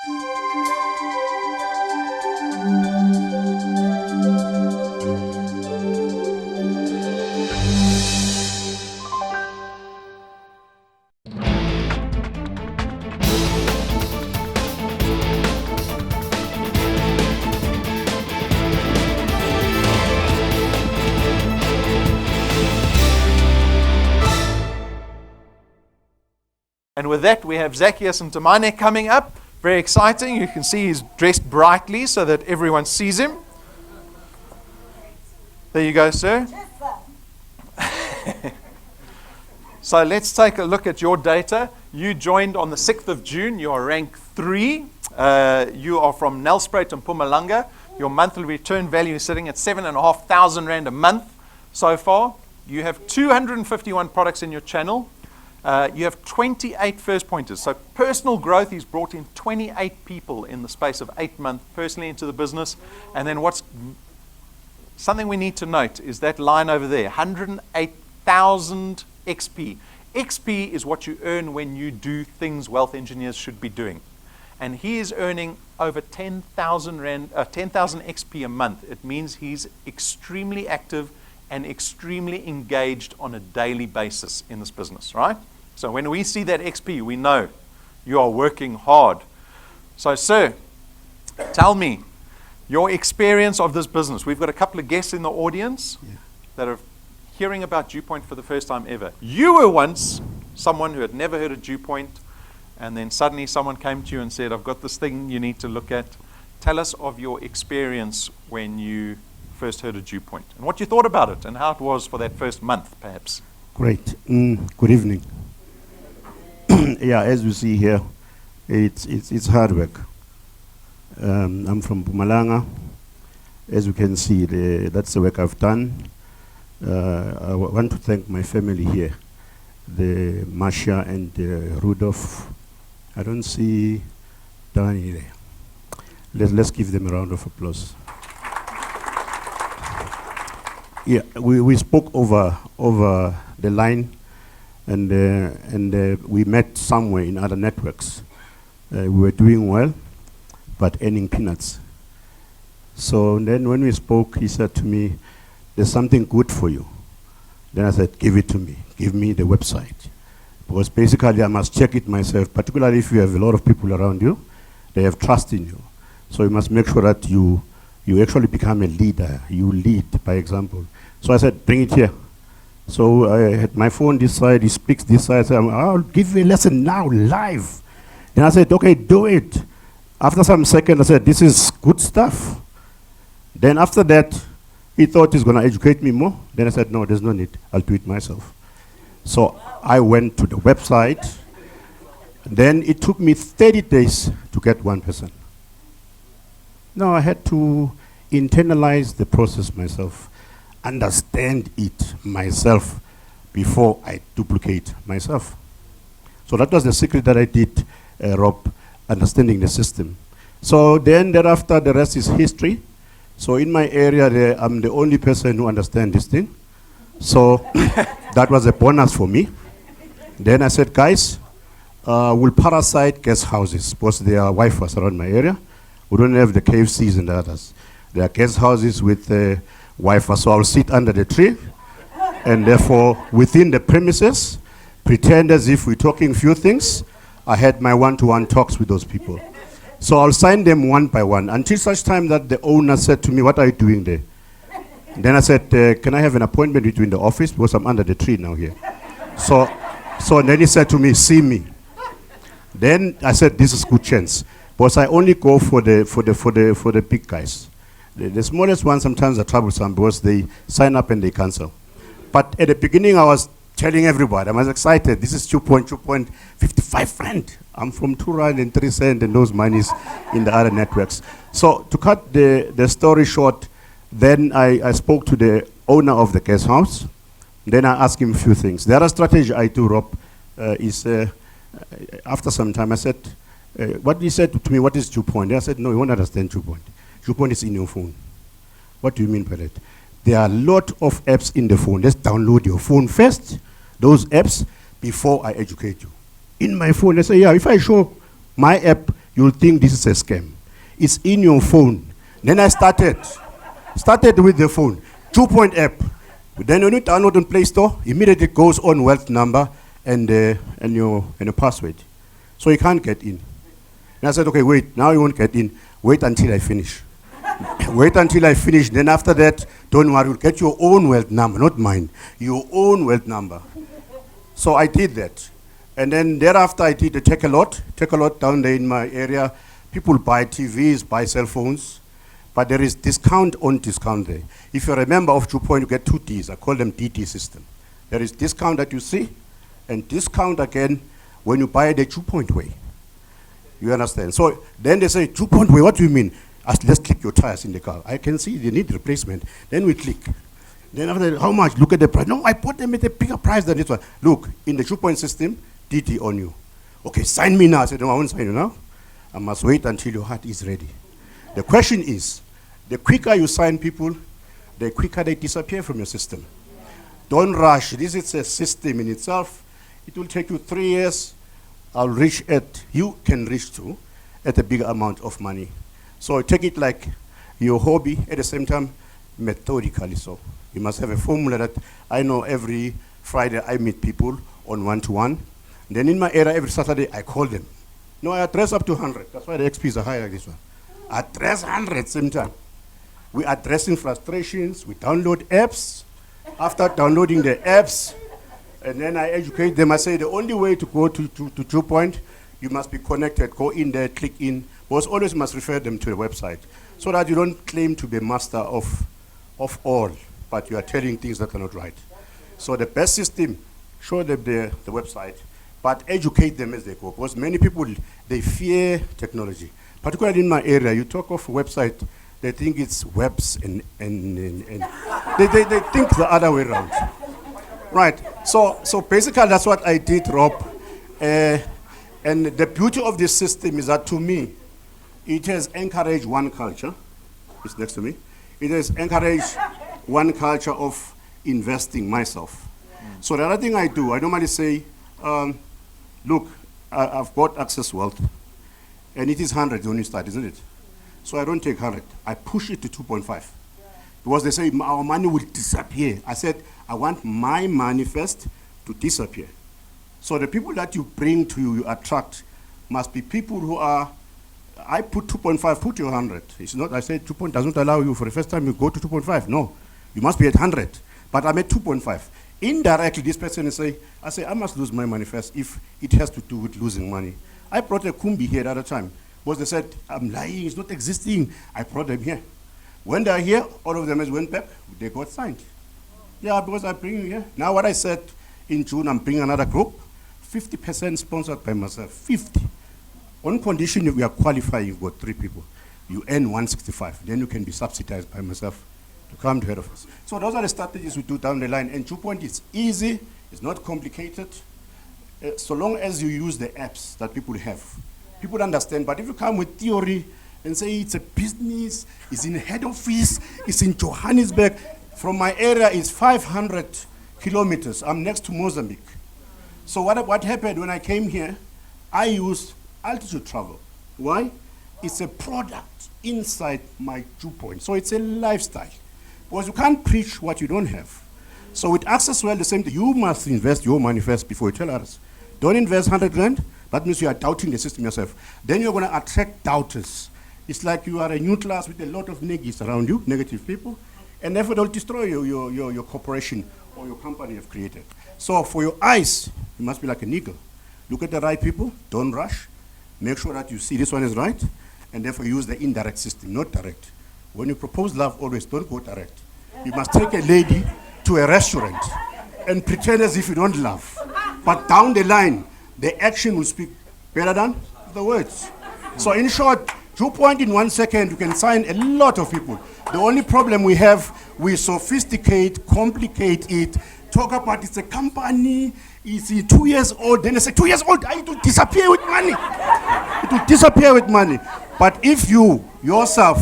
And with that, we have Zacheus Ntimane coming up. Very exciting. You can see he's dressed brightly so that everyone sees him. There you go, sir. So let's take a look at your data. You joined on the 6th of June. You are rank 3. You are from Nelspruit and Mpumalanga. Your monthly return value is sitting at 7,500 Rand a month so far. You have 251 products in your channel. You have 28 first pointers. So personal growth, he's brought in 28 people in the space of 8 months personally into the business. And then what's something we need to note is that line over there, 108,000 XP. XP is what you earn when you do things wealth engineers should be doing. And he is earning over 10,000 XP a month. It means he's extremely active and extremely engaged on a daily basis in this business, right? So when we see that XP, we know you are working hard. So, sir, tell me your experience of this business. We've got a couple of guests in the audience that are hearing about DewPoint for the first time ever. You were once someone who had never heard of DewPoint, and then suddenly someone came to you and said, I've got this thing you need to look at. Tell us of your experience when you first heard of DewPoint and what you thought about it and how it was for that first month, perhaps. Great. Good evening. Yeah, as you see here, it's hard work. I'm from Mpumalanga. As you can see, that's the work I've done. I want to thank my family here, the Marcia and Rudolph. I don't see Danny there. Let's give them a round of applause. Yeah, we spoke over the line, and we met somewhere in other networks. We were doing well, but earning peanuts. So then when we spoke, he said to me, there's something good for you. Then I said, give it to me. Give me the website. Because basically I must check it myself, particularly if you have a lot of people around you, they have trust in you. So you must make sure that you actually become a leader. You lead by example. So I said, bring it here. So I had my phone this side, he speaks this side. I said, I'll give you a lesson now, live. Then I said, okay, do it. After some seconds, I said, this is good stuff. Then after that, he thought he's going to educate me more. Then I said, no, there's no need. I'll do it myself. So I went to the website. Then it took me 30 days to get 1%. Now I had to internalize the process myself, understand it myself before I duplicate myself. So that was the secret that I did, Rob, understanding the system. So then thereafter, the rest is history. So in my area, I'm the only person who understands this thing. So that was a bonus for me. Then I said, guys, we'll parasite guest houses because there are Wi-Fi's around my area. We don't have the KFCs and the others. There are guest houses with Wi-Fi, so I'll sit under the tree and therefore within the premises, pretend as if we're talking few things. I had my one-to-one talks with those people. So I'll sign them one by one until such time that the owner said to me, what are you doing there? And then I said, can I have an appointment between the office because I'm under the tree now here. So then he said to me, see me. Then I said, this is good chance. Because I only go for the big guys. The smallest ones sometimes are troublesome because they sign up and they cancel. But at the beginning, I was telling everybody, I was excited. This is 2.55 Rand. I'm from 2 Rand and 3 cents and those monies in the other networks. So to cut the story short, then I spoke to the owner of the guest house. Then I asked him a few things. The other strategy I do, Rob, is after some time I said, what he said to me, what is DewPoint? I said, no, you won't understand DewPoint. DewPoint is in your phone. What do you mean by that? There are a lot of apps in the phone. Let's download your phone first, those apps, before I educate you. In my phone, I say, yeah, if I show my app, you'll think this is a scam. It's in your phone. Then I started with the phone. 2-point app. Then when you download on Play Store, immediately it goes on wealth number and your password. So you can't get in. And I said, okay, wait, now you won't get in. Wait until I finish. Wait until I finish. Then after that, don't worry, you'll get your own wealth number, not mine. Your own wealth number. So I did that. And then thereafter I did the Take a Lot down there in my area. People buy TVs, buy cell phones, but there is discount on discount there. If you're a member of 2-point, you get 2 Ds. I call them DT system. There is discount that you see, and discount again when you buy the 2-point way. You understand? So then they say, 2-point way, what do you mean? Let's click your tires in the car. I can see they need replacement. Then we click. Then after that, how much? Look at the price. No, I bought them at a bigger price than this one. Look, in the 2-point system, DT on you. Okay, sign me now. I said, no, I won't sign you now. I must wait until your heart is ready. The question is, the quicker you sign people, the quicker they disappear from your system. Don't rush. This is a system in itself. It will take you 3 years. You can reach to at a bigger amount of money. So take it like your hobby, at the same time, methodically so. You must have a formula that I know every Friday I meet people on 1-to-1. Then in my area, every Saturday, I call them. No, I address up to 100. That's why the XPs are high like this one. Address 100 same time. We addressing frustrations. We download apps. After downloading the apps, and then I educate them. I say the only way to go to 2-point, you must be connected. Go in there, click in. But always must refer them to the website so that you don't claim to be master of all, but you are telling things that are not right. So the best system, show them the website, but educate them as they go. Because many people, they fear technology. Particularly in my area, you talk of website, they think it's webs and they think the other way around. Right, so basically that's what I did, Rob. And the beauty of this system is that to me, it has encouraged one culture. It's next to me. It has encouraged one culture of investing myself. So the other thing I do, I normally say, look, I've got Access Wealth, and it is 100 when you start, isn't it? So I don't take 100. I push it to 2.5. Because they say our money will disappear. I said, I want my money first to disappear. So the people that you bring to you attract, must be people who are, I put 2.5, put you 100. It's not, I said 2 point doesn't allow you for the first time you go to 2.5. No, you must be at 100. But I'm at 2.5. Indirectly, this person is saying, I must lose my money first if it has to do with losing money. I brought a Kumbi here the other time. Because they said, I'm lying, it's not existing. I brought them here. When they're here, all of them has went back, they got signed. Yeah, because I bring you here. Now what I said in June, I'm bringing another group, 50% sponsored by myself, 50. On condition that we are qualifying, you've got 3 people. You earn 165, then you can be subsidized by myself to come to head office. So those are the strategies we do down the line. And 2-point is easy, it's not complicated, so long as you use the apps that people have. People understand, but if you come with theory and say it's a business, it's in head office, it's in Johannesburg, from my area it's 500 kilometers. I'm next to Mozambique. So what happened when I came here, I used altitude travel. Why? It's a product inside my 2-point. So it's a lifestyle. Because you can't preach what you don't have. So with Access Well, the same thing. You must invest your money first before you tell others. Don't invest 100 rand. That means you are doubting the system yourself. Then you're going to attract doubters. It's like you are a new class with a lot of negatives around you, negative people, and therefore they'll destroy your corporation or your company you've created. So for your eyes, you must be like an eagle. Look at the right people, don't rush. Make sure that you see this one is right, and therefore use the indirect system, not direct. When you propose love, always don't go direct. You must take a lady to a restaurant and pretend as if you don't love. But down the line, the action will speak better than the words. So in short, 2-point in 1 second, you can sign a lot of people. The only problem we have, we sophisticate, complicate it, talk about it's a company, it's 2 years old, then they say 2 years old, it will disappear with money. It will disappear with money. But if you, yourself,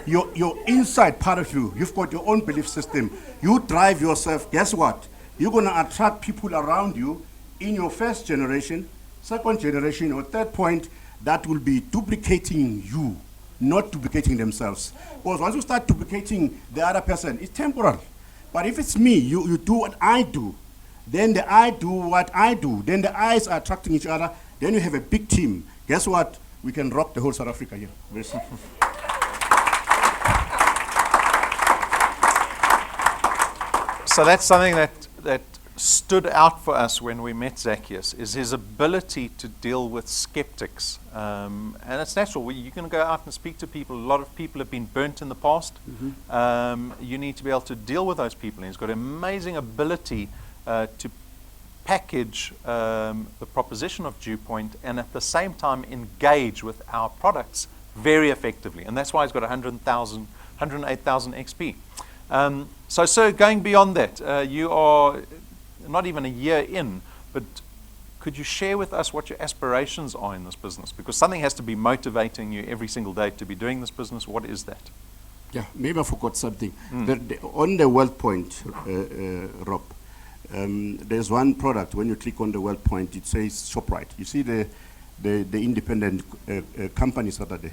your inside part of you, you've got your own belief system, you drive yourself, guess what? You're going to attract people around you in your first generation, second generation, or third point. that will be duplicating you, not duplicating themselves. Because once you start duplicating the other person, it's temporary. But if it's me, you do what I do, then the I do what I do, then the eyes are attracting each other, then you have a big team. Guess what? We can rock the whole South Africa here. Very simple. So that's something that stood out for us when we met Zacheus, is his ability to deal with skeptics. And it's natural. You're going to go out and speak to people. A lot of people have been burnt in the past. You need to be able to deal with those people. And he's got an amazing ability to package the proposition of Dewpoint and at the same time engage with our products very effectively. And that's why he's got 108,000 XP. So, sir, going beyond that, you are not even a year in, but could you share with us what your aspirations are in this business? Because something has to be motivating you every single day to be doing this business. What is that? Yeah, maybe I forgot something. On the Wealth Point, Rob, there's one product. When you click on the Wealth Point, it says ShopRite. You see the independent companies that are there.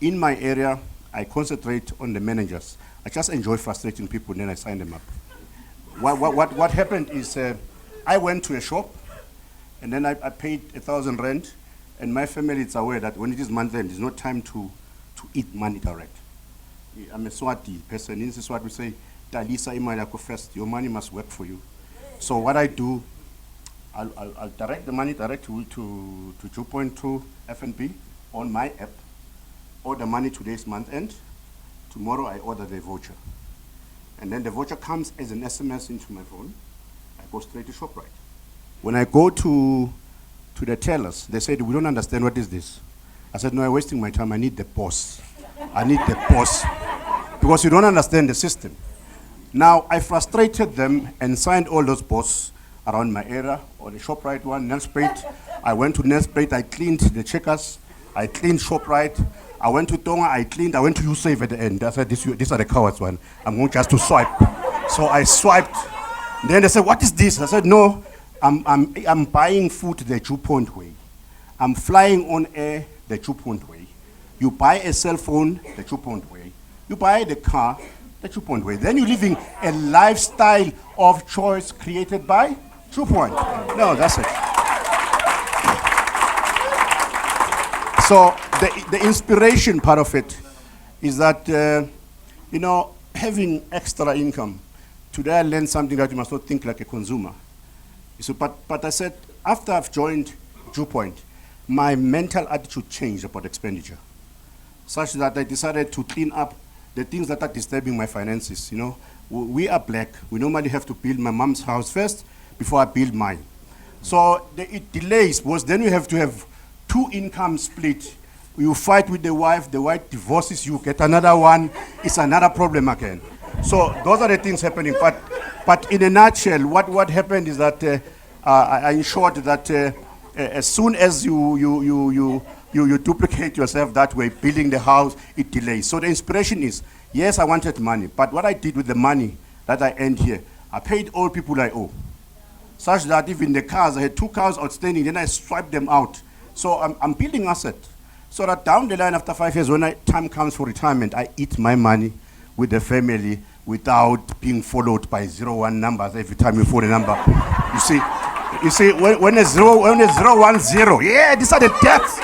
In my area, I concentrate on the managers. I just enjoy frustrating people, and then I sign them up. What happened is I went to a shop, and then I paid 1,000 rand, and my family is aware that when it is month end, it's not time to eat money direct. I'm a Swati person. In Swati, we say, Talisa imali yakho first. Your money must work for you. So what I do, I'll direct the money direct to 2.2 FNB on my app. Order money today's month end. Tomorrow I order the voucher. And then the voucher comes as an SMS into my phone. I go straight to ShopRite. When I go to the tellers, they said, we don't understand what is this. I said, no, I'm wasting my time. I need the boss. I need the boss. Because you don't understand the system. Now, I frustrated them and signed all those bosses around my area, or the ShopRite one, Nelspruit. I went to Nelspruit, I cleaned the checkers, I cleaned ShopRite. I went to Tonga, I cleaned, I went to USAVE at the end. I said, these are the cowards one. I'm going just to swipe. So I swiped. Then they said, what is this? I said, no, I'm buying food the Dewpoint way. I'm flying on air the Dewpoint way. You buy a cell phone the Dewpoint way. You buy the car the Dewpoint way. Then you're living a lifestyle of choice created by Dewpoint. No, that's it. So the inspiration part of it is that, having extra income. Today I learned something that you must not think like a consumer. So, but I said, after I've joined Dewpoint, my mental attitude changed about expenditure, such that I decided to clean up the things that are disturbing my finances. We are black. We normally have to build my mom's house first before I build mine. So it delays, because then you have to have two income split. You fight with the wife divorces you, get another one, it's another problem again. So those are the things happening. But in a nutshell, what happened is that I ensured that as soon as you duplicate yourself that way, building the house, it delays. So the inspiration is, yes, I wanted money, but what I did with the money that I earned here, I paid all people I owe. Such that even the cars, I had 2 cars outstanding, then I swiped them out. So I'm building asset. So that down the line, after 5 years, when time comes for retirement, I eat my money with the family without being followed by 01 numbers every time you phone a number. You see, when a 010, yeah, these are the deaths.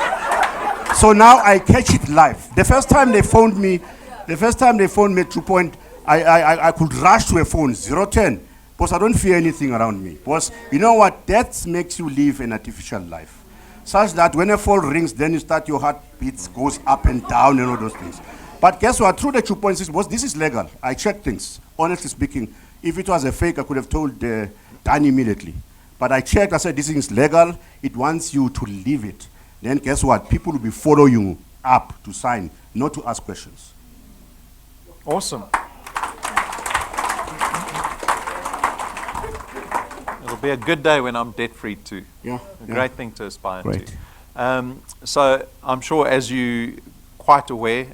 So now I catch it live. The first time they phoned me at Dewpoint, I could rush to a phone, 010, because I don't fear anything around me. Because you know what, death makes you live an artificial life. Such that when a phone rings, then you start, your heart beats, goes up and down and all those things. But guess what, through the Dewpoint system, this is legal. I checked things, honestly speaking. If it was a fake, I could have told Dan immediately. But I checked, I said, this is legal, it wants you to leave it. Then guess what, people will be following you up to sign, not to ask questions. Awesome. It'll be a good day when I'm debt-free too. Yeah. A great thing to aspire Great. to. So I'm sure, as you quite aware,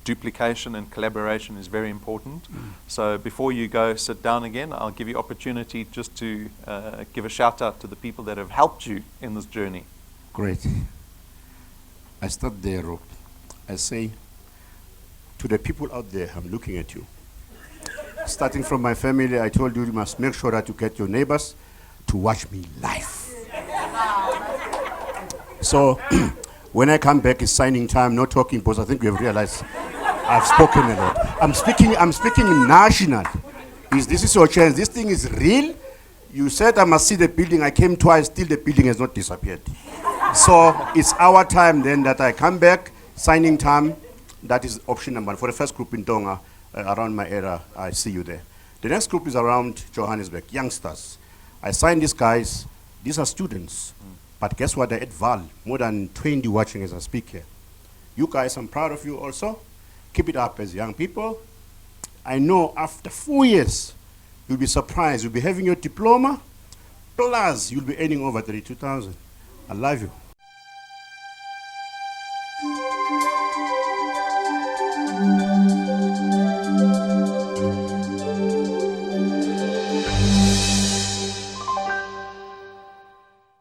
duplication and collaboration is very important. So before you go sit down again, I'll give you opportunity just to give a shout out to the people that have helped you in this journey. Great. I start there. I say, to the people out there, I'm looking at you. Starting from my family, I told you, you must make sure that you get your neighbors to watch me live. So when I come back, it's signing time, no talking, because I think we have realized I've spoken a lot. I'm speaking national. This is your chance. This thing is real. You said I must see the building. I came twice, still the building has not disappeared. So it's our time then that I come back, signing time. That is option number one. For the first group in Tonga, around my area, I see you there. The next group is around Johannesburg, youngsters. I sign these guys. These are students. But guess what? They're at Val. More than 20 watching as I speak here. You guys, I'm proud of you also. Keep it up as young people. I know after 4 years, you'll be surprised. You'll be having your diploma, plus you'll be earning over 32,000. I love you.